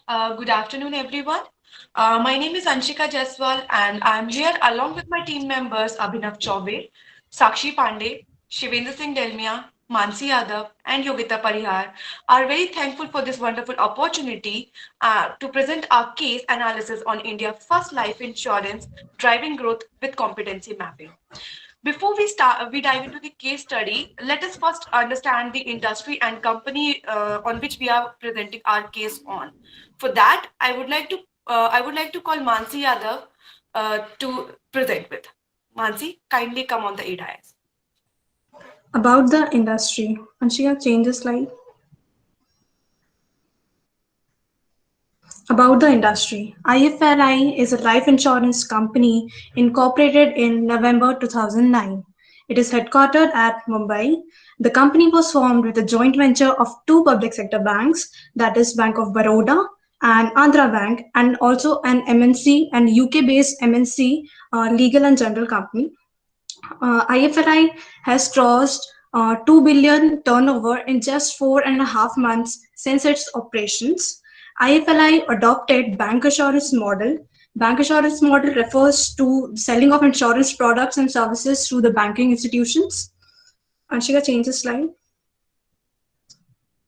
Good afternoon, everyone. My name is Anshika Jaswal, and I'm here along with my team members Abhinav Chaube, Sakshi Pandey, Shivendra Singh Delmia, Mansi Yadav, and Yogita Parihar. Are very thankful for this wonderful opportunity to present our case analysis on India's first life insurance driving growth with competency mapping. Before we dive into the case study. Let us first understand the industry and company on which we are presenting our case on. For that, I would like to call Mansi Yadav to present with. Mansi, kindly come on the ADIS. About the industry, Anshika, change the slide. About the industry, IFLI is a life insurance company incorporated in November 2009. It is headquartered at Mumbai. The company was formed with a joint venture of two public sector banks, that is Bank of Baroda and Andhra Bank, and also an MNC and UK based MNC legal and general company. IFRI has crossed 2 billion turnover in just 4.5 months since its operations. IFLI adopted bank assurance model. Bank assurance model refers to selling of insurance products and services through the banking institutions. Anshika, change the slide.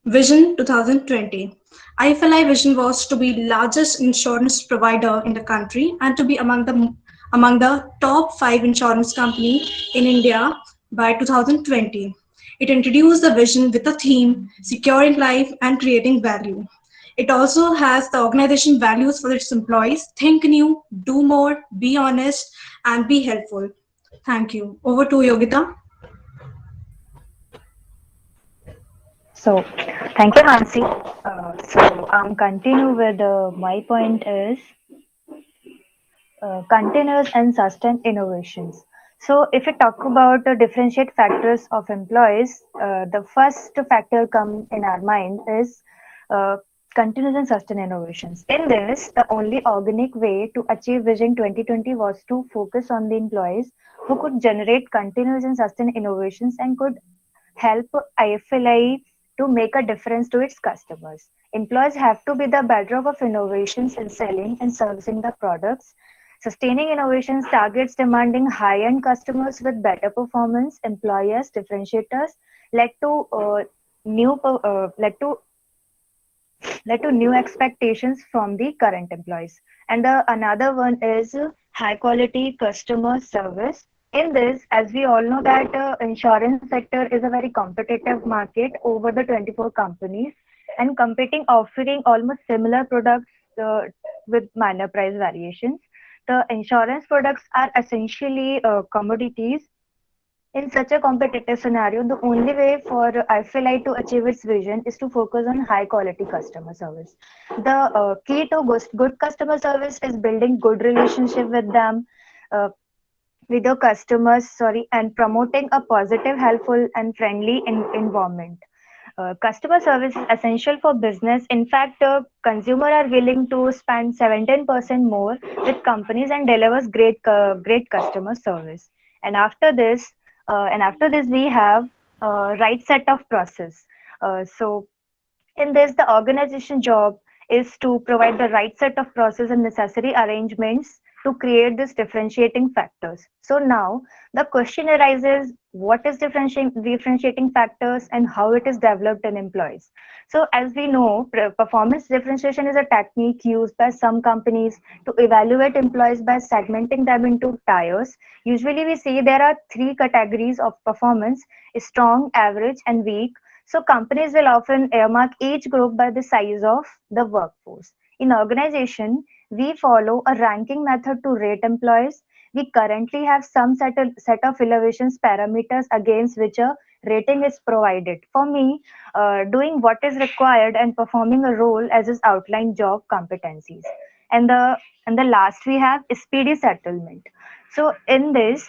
Vision 2020. IFLI vision was to be largest insurance provider in the country and to be among the top 5 insurance company in India by 2020. It introduced the vision with a theme securing life and creating value. It also has the organization values for its employees: think new, do more, be honest, and be helpful. Thank you. Over to Yogita. So, thank you, Hansi. I'm continue with my point is continuous and sustained innovations. So, if we talk about the differentiate factors of employees, the first factor come in our mind is uh, continuous and sustained innovations. In this, the only organic way to achieve Vision 2020 was to focus on the employees who could generate continuous and sustained innovations and could help IFLI to make a difference to its customers. Employees have to be the bedrock of innovations in selling and servicing the products. Sustaining innovations targets demanding high-end customers with better performance. Employers differentiators led to new per- led to new expectations from the current employees. And the another one is high quality customer service. In this, as we all know that insurance sector is a very competitive market over the 24 companies and competing offering almost similar products with minor price variations. The insurance products are essentially commodities. In such a competitive scenario, the only way for IFLI to achieve its vision is to focus on high quality customer service. The key to good customer service is building good relationship with them, uh, with your customers, sorry, and promoting a positive, helpful, and friendly environment. Customer service is essential for business. In fact, consumer are willing to spend 17% more with companies and delivers great customer service. And after this, we have right set of process. So in this, the organization job is to provide the right set of process and necessary arrangements to create these differentiating factors. So now the question arises, what is differentiating factors and how it is developed in employees? So as we know, performance differentiation is a technique used by some companies to evaluate employees by segmenting them into tiers. Usually we see there are three categories of performance: strong, average, and weak. So companies will often earmark each group by the size of the workforce. In organization, we follow a ranking method to rate employees. We currently have some set of elevations parameters against which a rating is provided. For me, doing what is required and performing a role as is outlined job competencies. And the last we have is speedy settlement. So in this,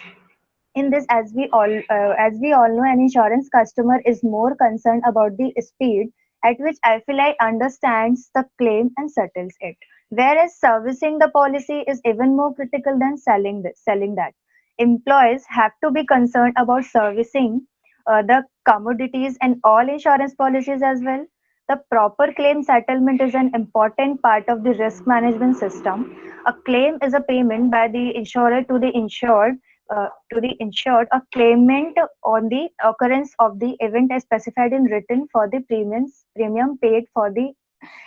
as we all know, an insurance customer is more concerned about the speed at which FLI understands the claim and settles it, whereas servicing the policy is even more critical than selling that. Employees have to be concerned about servicing the commodities and all insurance policies as well. The proper claim settlement is an important part of the risk management system. A claim is a payment by the insurer to the insured. A claimant on the occurrence of the event as specified in written for the premium paid for the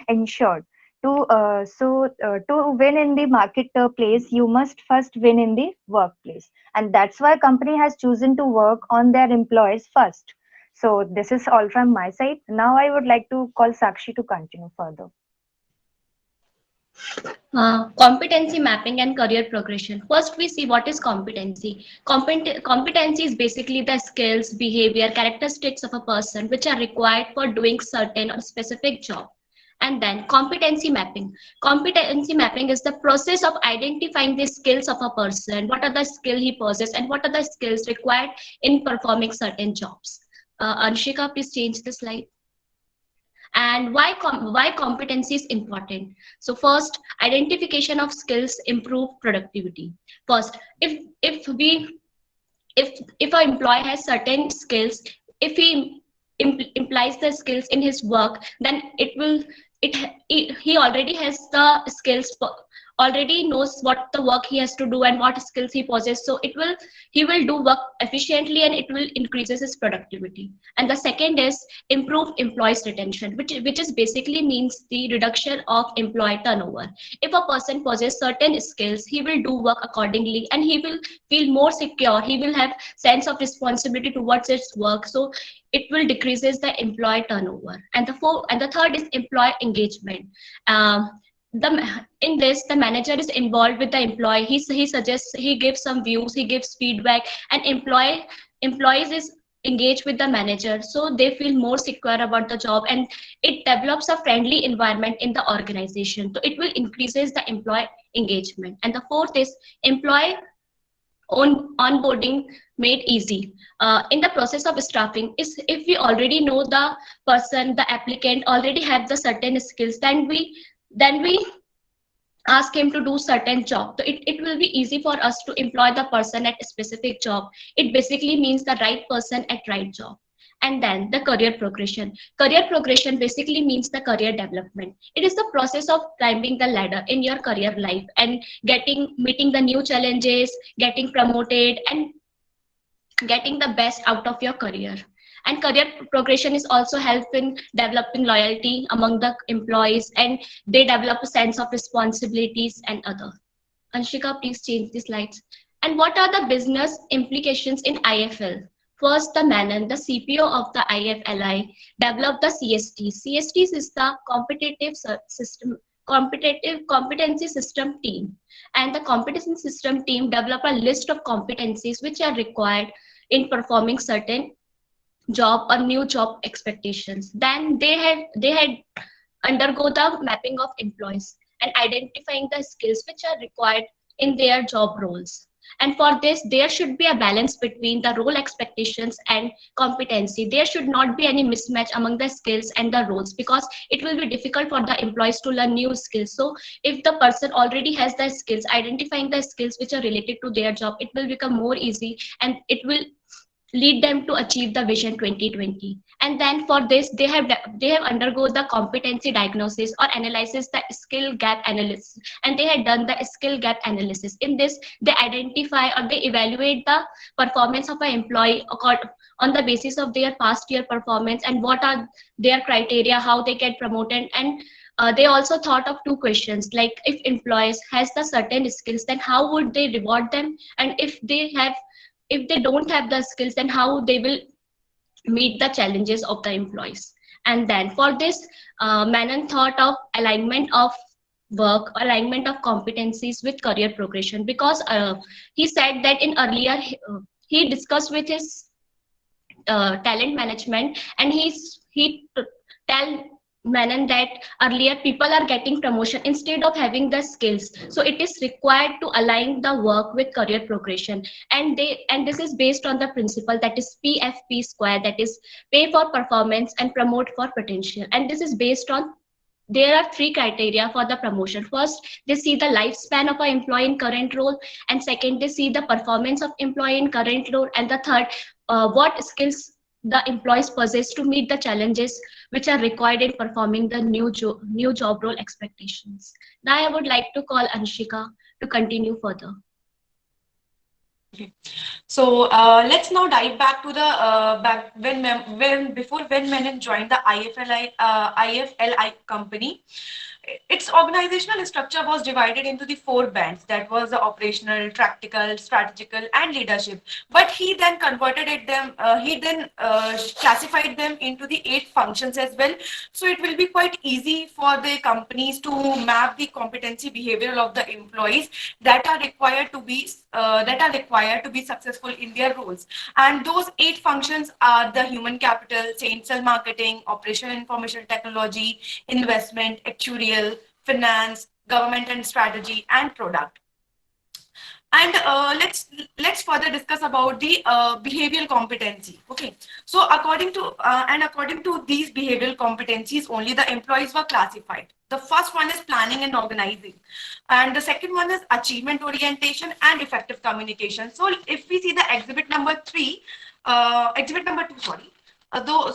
insured. To win in the marketplace, you must first win in the workplace, and that's why company has chosen to work on their employees first. So this is all from my side. Now I would like to call Sakshi to continue further. Competency mapping and career progression. First, we see what is competency. Competency is basically the skills, behavior, characteristics of a person which are required for doing certain or specific job. And then competency mapping. Competency mapping is the process of identifying the skills of a person, what are the skills he possesses, and what are the skills required in performing certain jobs. Anshika, please change the slide. And why competency is important. So first, identification of skills improve productivity. First, if an employee has certain skills, if he implies the skills in his work, then he already has the skills, already knows what the work he has to do and what skills he possesses, so he will do work efficiently and it will increases his productivity. And the second is improve employees retention, which is basically means the reduction of employee turnover. If a person possesses certain skills, he will do work accordingly and he will feel more secure, he will have sense of responsibility towards his work, so it will decreases the employee turnover. And the third is employee engagement. In this, the manager is involved with the employee. He suggests, he gives some views, he gives feedback, and employees is engaged with the manager, so they feel more secure about the job, and it develops a friendly environment in the organization, so it will increases the employee engagement. And the fourth is employee onboarding made easy. In the process of staffing, is if we already know the person, the applicant already have the certain skills, then we ask him to do certain job, so it will be easy for us to employ the person at a specific job. It basically means the right person at right job. And then the career progression. Career progression basically means the career development. It is the process of climbing the ladder in your career life and meeting the new challenges, getting promoted, and getting the best out of your career. And career progression is also help in developing loyalty among the employees, and they develop a sense of responsibilities and other. Anshika, please change the slides. And what are the business implications in IFL? First, the Menon, the CPO of the IFLI, developed the CST. CST is the competency system team. And the competency system team develop a list of competencies which are required in performing certain job or new job expectations. Then they had undergo the mapping of employees and identifying the skills which are required in their job roles. And for this, there should be a balance between the role expectations and competency. There should not be any mismatch among the skills and the roles, because it will be difficult for the employees to learn new skills. So if the person already has the skills, identifying the skills which are related to their job, it will become more easy and it will lead them to achieve the vision 2020. And then for this, they have undergo the competency diagnosis or analysis the skill gap analysis, and they had done the skill gap analysis. In this, they identify or they evaluate the performance of an employee on the basis of their past year performance and what are their criteria, how they get promoted. And they also thought of two questions, like if employees has the certain skills, then how would they reward them, and if they don't have the skills, then how they will meet the challenges of the employees. And then for this, Menon thought of alignment of work, alignment of competencies with career progression, because he said that in earlier, he discussed with his talent management, and he tell Menon that earlier people are getting promotion instead of having the skills, so it is required to align the work with career progression. And this is based on the principle that is PFP square, that is pay for performance and promote for potential. And this is based on, there are three criteria for the promotion. First, they see the lifespan of an employee in current role, and second, they see the performance of employee in current role, and the third, what skills the employees possess to meet the challenges which are required in performing the new job role expectations. Now I would like to call Anshika to continue further. Okay. So let's now dive back to the back when before when Menon joined the IFLI company. Its organizational structure was divided into the four bands, that was the operational, tactical, strategical, and leadership. But he then he then classified them into the 8 functions as well. So it will be quite easy for the companies to map the competency behavioral of the employees that are required to be successful in their roles. And those 8 functions are the human capital, sales and marketing, operational information technology, investment, actuarial, finance, government and strategy, and product. And let's further discuss about the behavioral competency. Okay, so according to these behavioral competencies, only the employees were classified. The first one is planning and organizing, and the second one is achievement orientation and effective communication. So if we see the exhibit number 2, sorry.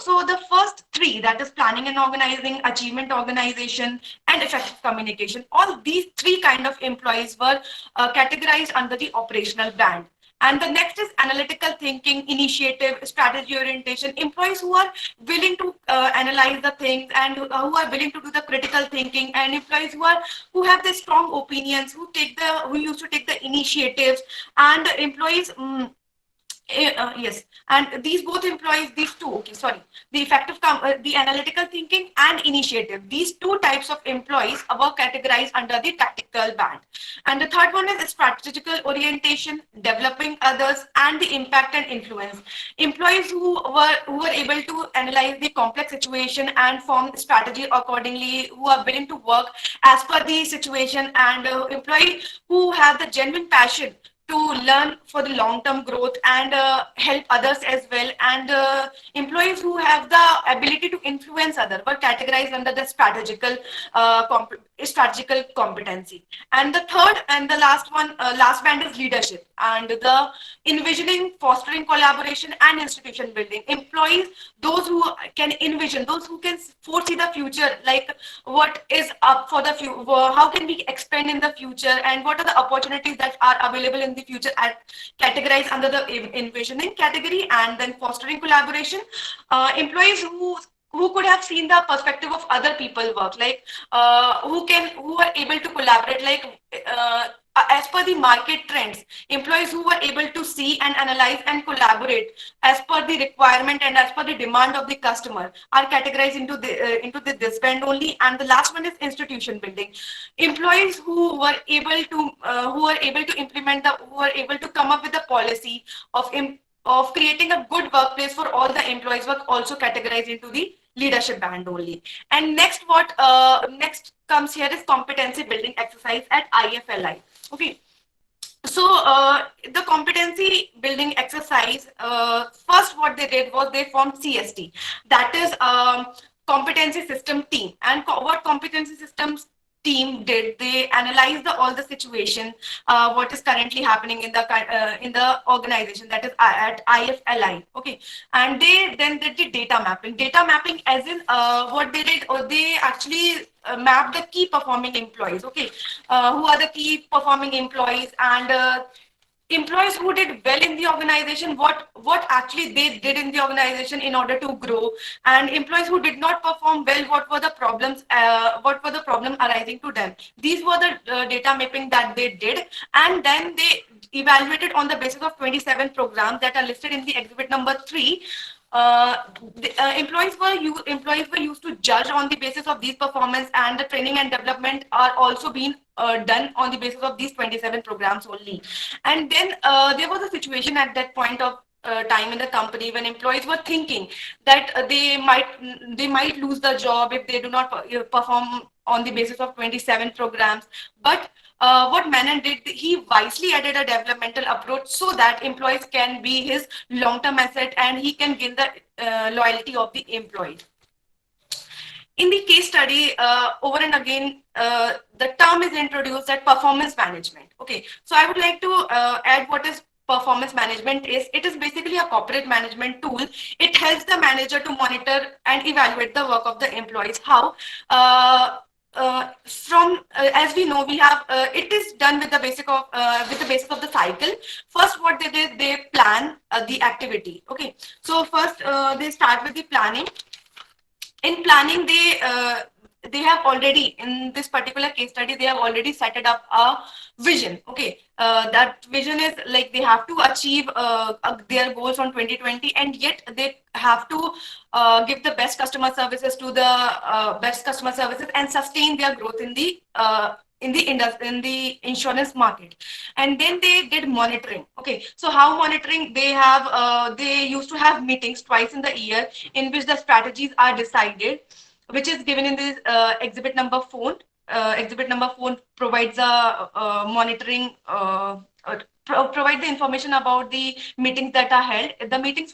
So the first three, that is planning and organizing, achievement organization, and effective communication, all these three kind of employees were categorized under the operational band. And the next is analytical thinking, initiative, strategy orientation. Employees who are willing to analyze the things and who are willing to do the critical thinking, and employees who have the strong opinions, who used to take the initiatives, and employees. Yes, and these both employees, these two, okay, sorry, the analytical thinking and initiative, these two types of employees were categorized under the tactical band. And the third one is strategical orientation, developing others, and the impact and influence. Employees who were able to analyze the complex situation and form strategy accordingly, who are willing to work as per the situation, and employee who have the genuine passion to learn for the long-term growth and help others as well. And employees who have the ability to influence others were categorized under the strategical competency. And the third and the last band is leadership, and the envisioning, fostering collaboration, and institution building. Employees, those who can envision, those who can foresee the future, like what is up for the future, how can we expand in the future, and what are the opportunities that are available in the future, at categorized under the envisioning category. And then fostering collaboration, employees who could have seen the perspective of other people work, like who are able to collaborate, like as per the market trends. Employees who were able to see and analyze and collaborate as per the requirement and as per the demand of the customer are categorized into this band only. And the last one is institution building. Employees who were able to implement who were able to come up with a policy of creating a good workplace for all the employees were also categorized into the leadership band only. And next comes here is competency building exercise at IFLI. Okay, so the competency building exercise, first what they did was they formed CST, that is competency system team. And what competency systems team did, they analyzed all the situation, what is currently happening in the organization, that is at IFLI. Okay, and they then did the data mapping. Data mapping, as in what they did, they actually mapped the key performing employees. Okay, who are the key performing employees, and employees who did well in the organization, what actually they did in the organization in order to grow, and employees who did not perform well, what were the problems arising to them. These were the data mapping that they did. And then they evaluated on the basis of 27 programs that are listed in the exhibit number 3. Employees were used to judge on the basis of these performance, and the training and development are also being done on the basis of these 27 programs only. And then there was a situation at that point of time in the company when employees were thinking that they might lose the job if they do not perform on the basis of 27 programs. But what Menon did, he wisely added a developmental approach so that employees can be his long-term asset and he can gain the loyalty of the employee. In the case study, over and again, the term is introduced, that performance management. Okay, so I would like to add what is performance management is, it is basically a corporate management tool. It helps the manager to monitor and evaluate the work of the employees. How? From As we know, we have it is done with the basis of the cycle. First, what they did, they plan the activity. Okay, so first they start with the planning. In planning, they have already, in this particular case study, they have already set it up a vision. Okay, that vision is like they have to achieve their goals on 2020, and yet they have to give the best customer services to the best customer services and sustain their growth in the insurance market. And then they did monitoring. Okay, so how monitoring? They used to have meetings twice in the year in which the strategies are decided, which is given in this exhibit number 4. Exhibit number 4 provides a provide the information about the meetings that are held. The meetings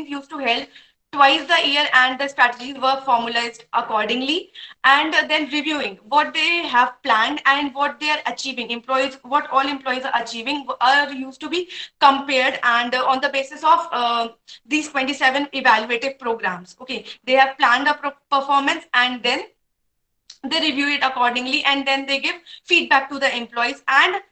used to held twice a year, and the strategies were formalized accordingly, and then reviewing what they have planned and what they are achieving. Employees, what all employees are achieving are used to be compared, and on the basis of these 27 evaluative programs. Okay, they have planned a performance, and then they review it accordingly, and then they give feedback to the employees. And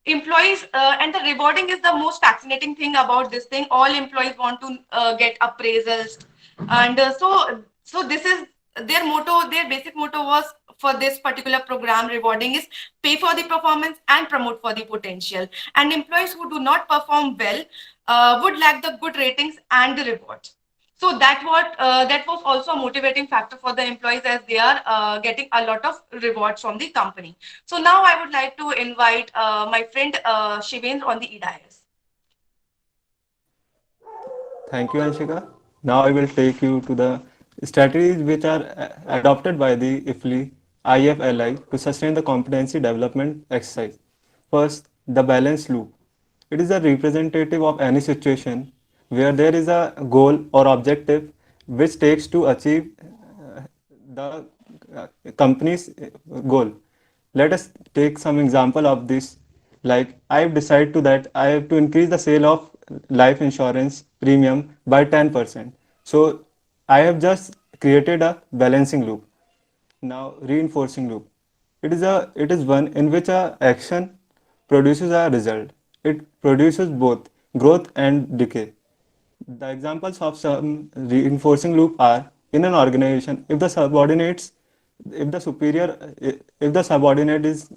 the rewarding is the most fascinating thing about this thing. All employees want to get appraisals, and so this is their motto. Their basic motto was, for this particular program, rewarding is pay for the performance and promote for the potential. And employees who do not perform well would lack the good ratings and the rewards. So that was also a motivating factor for the employees, as they are getting a lot of rewards from the company. So now I would like to invite my friend Shivendra on the EDIS. Thank you, Anshika. Now I will take you to the strategies which are adopted by the IFLI to sustain the competency development exercise. First, the balance loop. It is a representative of any situation where there is a goal or objective which takes to achieve the company's goal. Let us take some example of this. Like I have decided to that I have to increase the sale of life insurance premium by 10%. So I have just created a balancing loop. Now reinforcing loop. It is one in which a action produces a result. It produces both growth and decay. The examples of some reinforcing loop are: in an organization, if the superior, if the subordinate is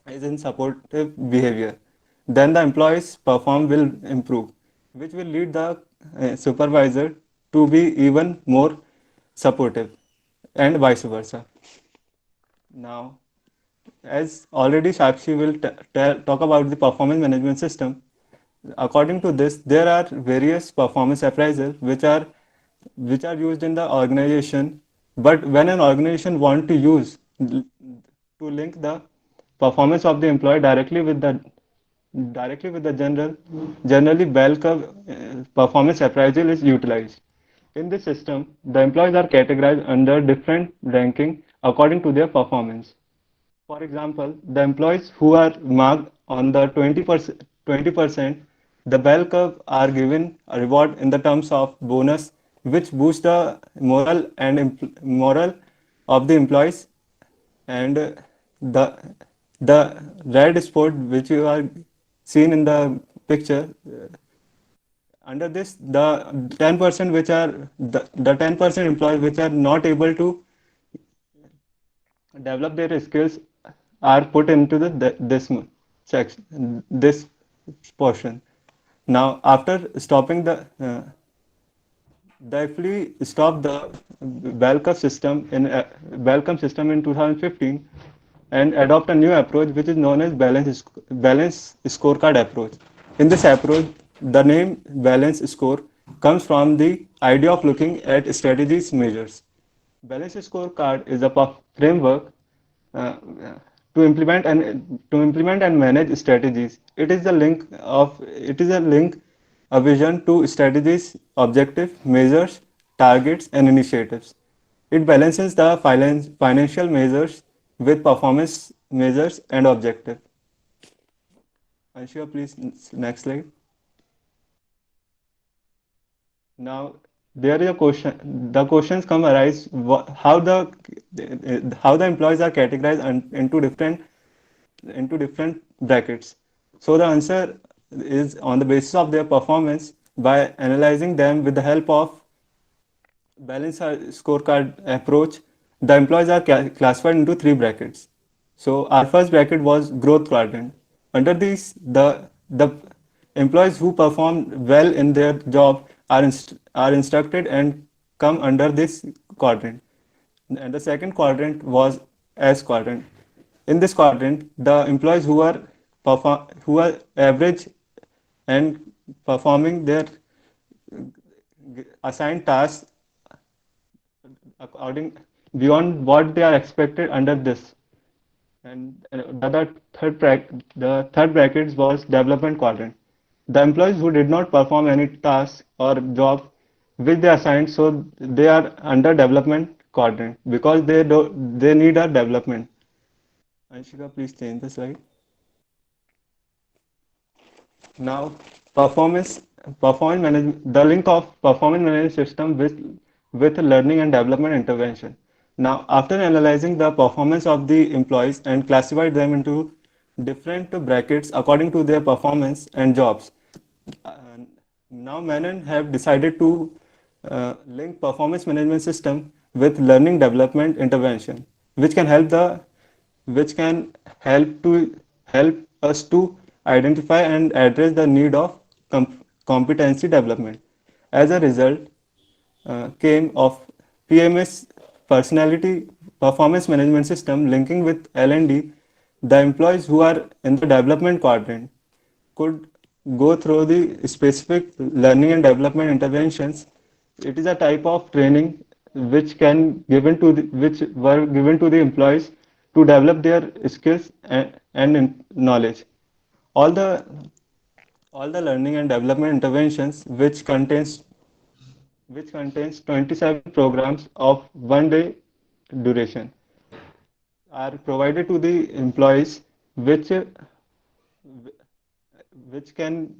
in supportive behavior, then the employee's perform will improve, which will lead the supervisor to be even more supportive, and vice versa. Now, as already Sakshi will talk about the performance management system. According to this, there are various performance appraisals which are used in the organization. But when an organization want to use to link the performance of the employee directly with the generally bell curve performance appraisal is utilized. In this system, the employees are categorized under different ranking according to their performance. For example, the employees who are marked on the 20%, the bell curve are given a reward in the terms of bonus, which boosts the moral of the employees. And the the red spot which you are seen in the picture, under this the 10% which are the 10% employees which are not able to develop their skills are put into this section, this portion. Now, after stopping if we stop the Belcom system in 2015 and adopt a new approach which is known as balance scorecard approach. In this approach, the name balance score comes from the idea of looking at strategies measures. Balance scorecard is a framework uh, to implement and manage strategies. It is a link, a vision to strategies, objective, measures, targets, and initiatives. It balances the financial measures with performance measures and objective. Anshika, please, next slide. Now, there is a question. The questions come arise how the employees are categorized into different brackets. So the answer is on the basis of their performance by analyzing them with the help of balanced scorecard approach. The employees are classified into three brackets. So our first bracket was growth quadrant. Under this, the employees who perform well in their job are instructed and come under this quadrant. And the second quadrant was S quadrant. In this quadrant, the employees who are average and performing their assigned tasks according beyond what they are expected under this. And the third bracket was development quadrant. The employees who did not perform any task or job which they assigned, so they are under development quadrant because they need a development. Anshika, please change the slide. Now, performance performance management the link of performance management system with learning and development intervention. Now, after analyzing the performance of the employees and classified them into different brackets according to their performance and jobs, uh, now Menon have decided to link performance management system with learning development intervention, which can help us to identify and address the need of competency development. As a result, came of PMS personality performance management system linking with L&D. The employees who are in the development quadrant could go through the specific learning and development interventions. It is a type of training which were given to the employees to develop their skills and knowledge. All the all the learning and development interventions which contains 27 programs of 1 day duration are provided to the employees which can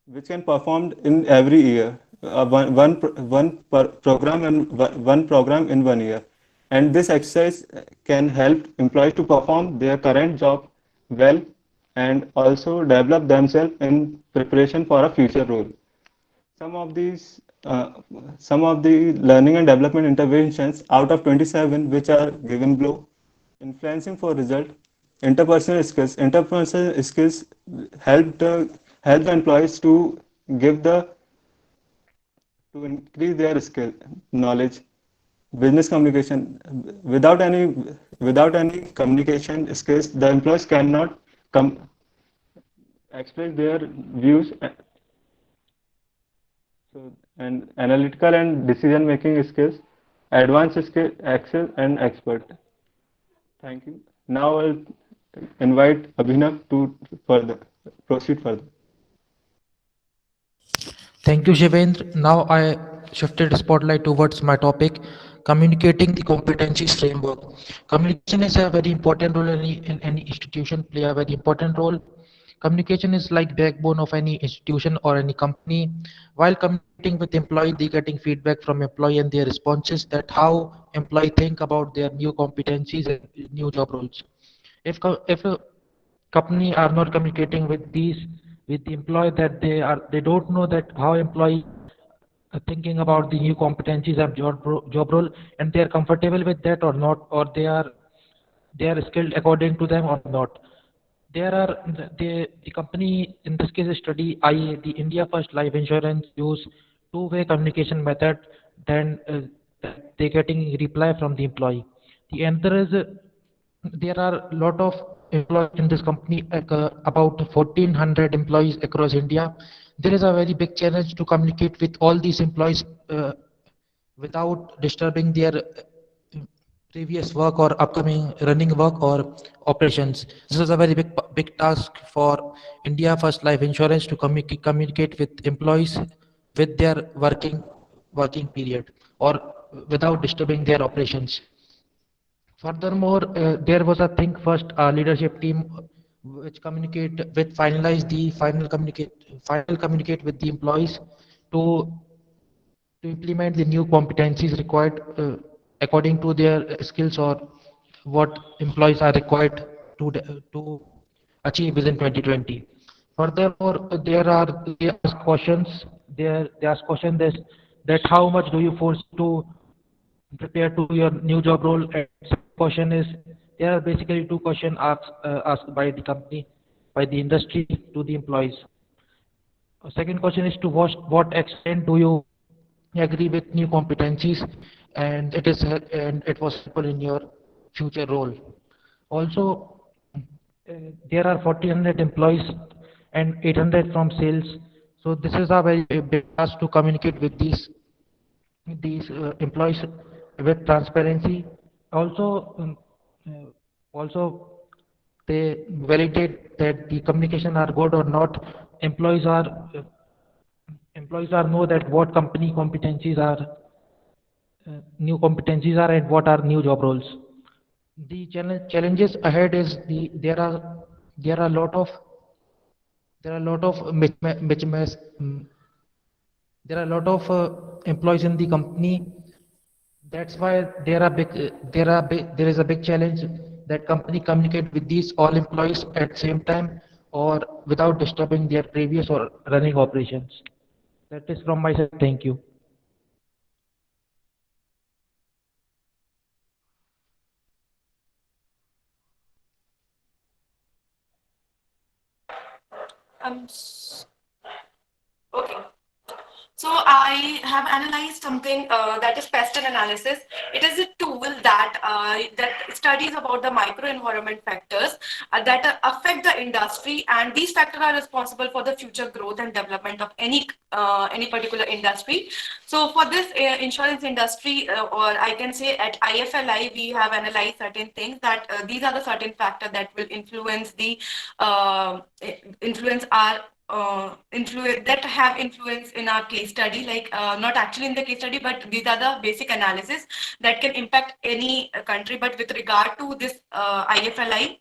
which can performed in every year, program and one program in 1 year. And this exercise can help employees to perform their current job well and also develop themselves in preparation for a future role. Some of these, some of the learning and development interventions out of 27 which are given below: influencing for result, interpersonal skills. Interpersonal skills help the employees to give the to increase their skill knowledge. Business communication. Without any communication skills, the employees cannot come express their views. So, and analytical and decision making skills, advanced skill, excel and expert. Thank you. Now I'll invite Abhinav to further proceed further. Thank you, Shivendra. Now I shifted spotlight towards my topic, communicating the competencies framework. Communication is a very important role in any institution, play a very important role. Communication is like backbone of any institution or any company. While communicating with employee, they getting feedback from employee and their responses that how employee think about their new competencies and new job roles. If a company are not communicating with the employee, that they don't know that how employee thinking about the new competencies of job role, and they are comfortable with that or not, or they are skilled according to them or not. There are the company in this case study IA, the India First Life Insurance use two-way communication method. Then they getting reply from the employee. The answer is there are a lot of employees in this company, about 1400 employees across India. There is a very big challenge to communicate with all these employees without disturbing their previous work or upcoming running work or operations. This is a very big task for India First Life Insurance to communicate with employees with their working period or without disturbing their operations. Furthermore, there was a think first leadership team which communicate with finalize the final communicate with the employees to to implement the new competencies required according to their skills or what employees are required to achieve within 2020. Furthermore, they ask questions. They ask question this that how much do you force to prepare to your new job role? And second question is there are basically two questions asked by the company, by the industry to the employees. Second question is to what extent do you agree with new competencies and it was helpful in your future role. Also, there are 1400 employees and 800 from sales. So this is a very big task to communicate with these employees with transparency. Also, also they validate that the communication are good or not. Employees are employees are know that what company competencies are new competencies are and what are new job roles. The challenges ahead is there are a lot of there are a lot of there are a lot of employees in the company. That's why there is a big challenge that company communicate with these all employees at same time or without disturbing their previous or running operations. That is from my side. Thank you. Um, s- okay. So I have analyzed something that is pestle analysis. It is a tool that studies about the microenvironment factors that affect the industry, and these factors are responsible for the future growth and development of any particular industry. So for this insurance industry, or I can say at IFLI, we have analyzed certain things that these are the certain factors that will influence our influence that have influence in our case study, like not actually in the case study, but these are the basic analysis that can impact any country. But with regard to this IFLI,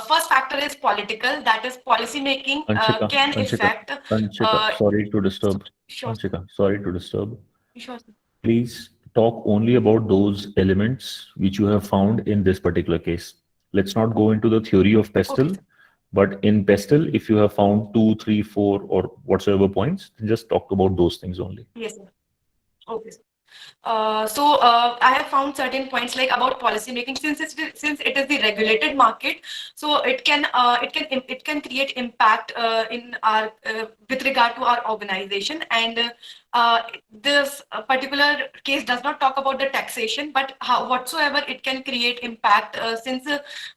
first factor is political, that is policy making Anshika, can Anshika, affect. Anshika, sorry to disturb. Sure, Anshika, sorry to disturb. sure. Please talk only about those elements which you have found in this particular case. Let's not go into the theory of Okay, pestle, sir. but in pestle, if you have found two, three, four, or whatsoever points, then just talk about those things only. Yes, sir. Okay, sir. I have found certain points like about policy making, since it is the regulated market, so it can create impact in our with regard to our organization. And this particular case does not talk about the taxation, but how whatsoever it can create impact, since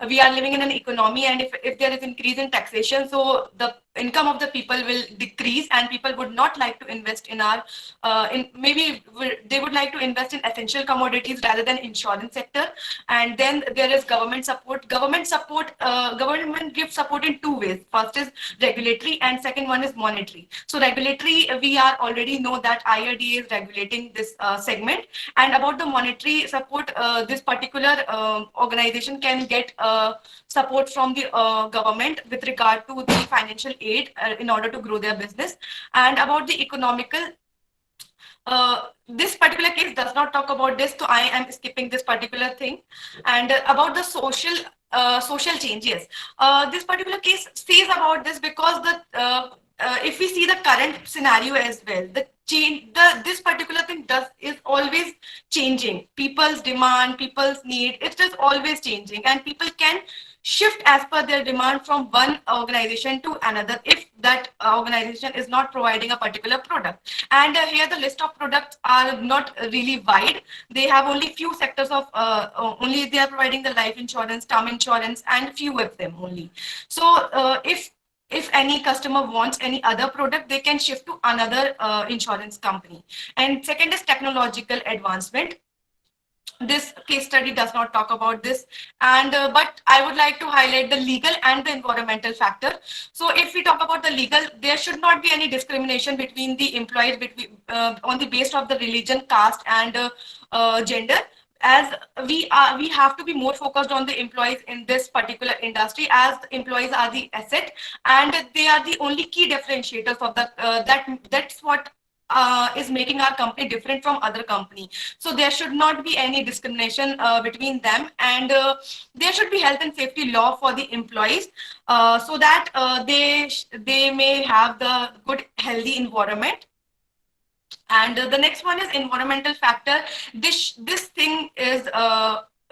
we are living in an economy, and if there is increase in taxation, so the income of the people will decrease, and people would not like to invest in our in maybe they would like to invest in essential commodities rather than insurance sector. And then there is government support. Government gives support in two ways. First is regulatory, and second one is monetary. So regulatory, we are already know that IRDA is regulating this segment. And about the monetary support, this particular organization can get support from the government with regard to the financial aid in order to grow their business. And about the economical, this particular case does not talk about this, so I am skipping this particular thing. And about the social changes, this particular case says about this because if we see the current scenario as well, this particular thing is always changing. People's demand, people's need, it is always changing, and people can shift as per their demand from one organization to another if that organization is not providing a particular product. And here the list of products are not really wide. They have only few sectors of only they are providing the life insurance, term insurance, and few of them only. So if any customer wants any other product, they can shift to another insurance company. And second is technological advancement. This case study does not talk about this. And but I would like to highlight the legal and the environmental factor. So if we talk about the legal, there should not be any discrimination between the employees on the basis of the religion, caste, and gender. as we have to be more focused on the employees in this particular industry, as the employees are the asset and they are the only key differentiators of the that's what is making our company different from other company. So there should not be any discrimination between them, and there should be health and safety law for the employees, so that they may have the good healthy environment. And the next one is environmental factor. This thing is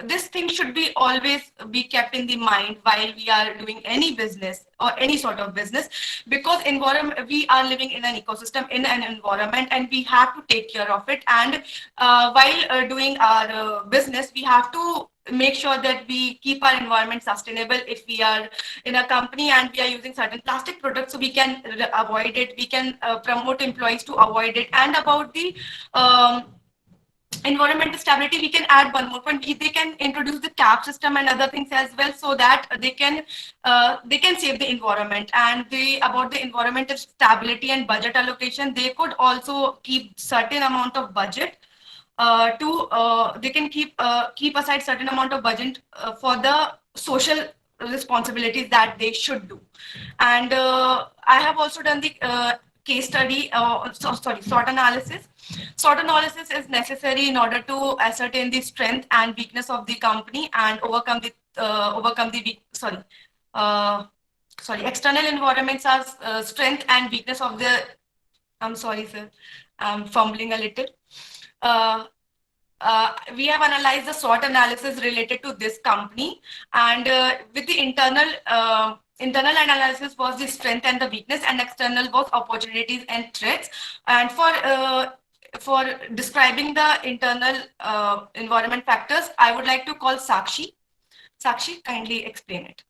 this thing should be always be kept in the mind while we are doing any business or any sort of business, because environment, we are living in an ecosystem, in an environment, and we have to take care of it. And while doing our business, we have to make sure that we keep our environment sustainable. If we are in a company and we are using certain plastic products, so we can avoid it, we can promote employees to avoid it. And about the environmental stability, we can add one more point. They can introduce the tap system and other things as well, so that they can save the environment. And about the environmental stability and budget allocation, they could also keep certain amount of budget they can keep aside certain amount of budget for the social responsibilities that they should do. And I have also done the case study, SWOT analysis. SWOT analysis is necessary in order to ascertain the strength and weakness of the company and overcome the external environments are strength and weakness of the. I'm sorry, sir, I'm fumbling a little. We have analyzed the SWOT analysis related to this company, and with the internal analysis was the strength and the weakness, and external was opportunities and threats. And for describing the internal environment factors, I would like to call Sakshi. Sakshi, kindly explain it.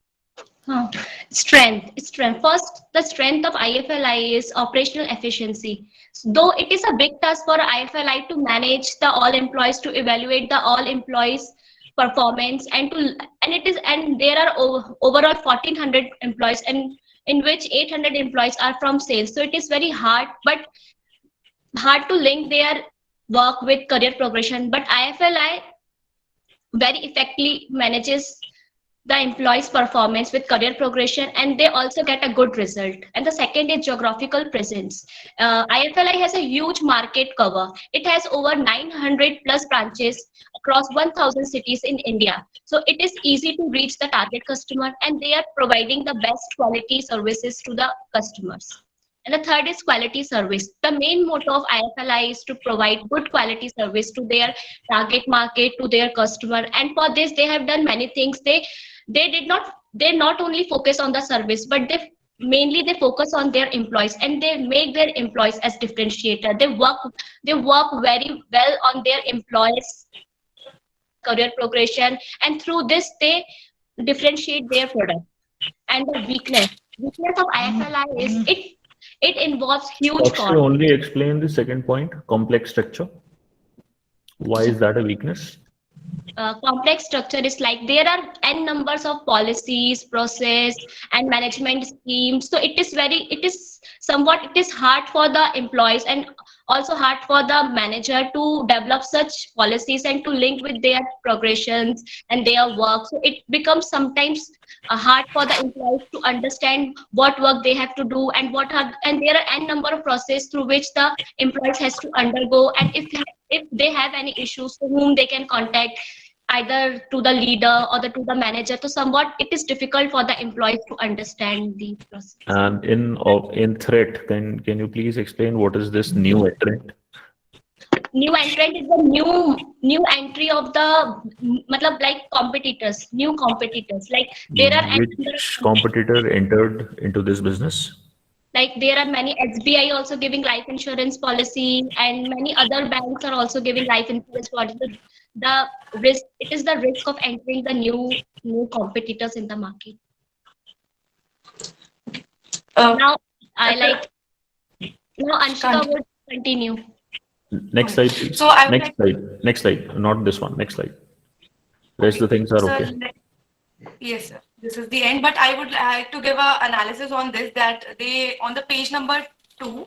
Strength. First, the strength of IFLI is operational efficiency. Though it is a big task for IFLI to manage the all employees, to evaluate the all employees' performance, and there are overall 1,400 employees, and in which 800 employees are from sales. So it is very hard to link their work with career progression. But IFLI very effectively manages the employees' performance with career progression, and they also get a good result. And the second is geographical presence. IFLI has a huge market cover. It has over 900 plus branches across 1,000 cities in India. So it is easy to reach the target customer, and they are providing the best quality services to the customers. And the third is quality service. The main motto of IFLI is to provide good quality service to their target market, to their customer. And for this, they have done many things. They not only focus on the service, but they focus on their employees, and they make their employees as differentiator. They work very well on their employees' career progression, and through this they differentiate their product. And the weakness of IFLI is it involves huge Sakshi, cost. only explain the second point, complex structure. Why is that a weakness? Complex structure is like there are n numbers of policies, process, and management schemes. So it is hard for the employees and also hard for the manager to develop such policies and to link with their progressions and their work. So it becomes sometimes hard for the employees to understand what work they have to do, and there are n number of processes through which the employees has to undergo, and if they have any issues, to whom they can contact, either to the leader or to the manager. So somewhat it is difficult for the employees to understand the process. And in threat, can you please explain what is this new entrant? New entrant is the new entry of the new competitors. Like there are Which competitor entered into this business? Like there are many SBI also giving life insurance policy, and many other banks are also giving life insurance policy. It is the risk of entering the new competitors in the market. Now Anshika would continue. Next slide, please. So I would Next slide, not this one. Next slide. Rest the things are okay. Yes, sir. This is the end, but I would like to give an analysis on this, that on the page number 2,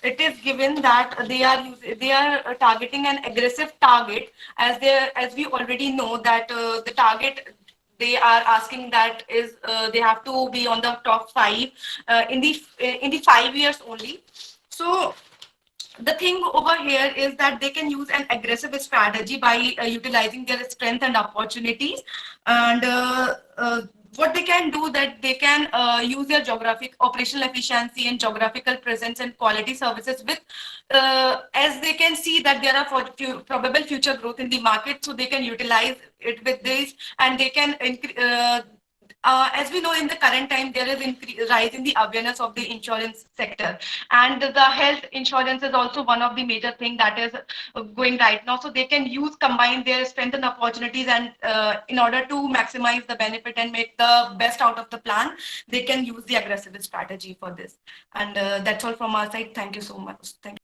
it is given that they are targeting an aggressive target, as we already know that the target they are asking that is they have to be on the top 5 in the 5 years only. So the thing over here is that they can use an aggressive strategy by utilizing their strength and opportunities, and what they can do that they can use their geographic operational efficiency and geographical presence and quality services with as they can see that there are probable future growth in the market, so they can utilize it with this, and they can as we know, in the current time, there is rise in the awareness of the insurance sector, and the health insurance is also one of the major thing that is going right now. So they can combine their strength and opportunities, and in order to maximize the benefit and make the best out of the plan, they can use the aggressive strategy for this. And that's all from our side. Thank you so much. Thank you.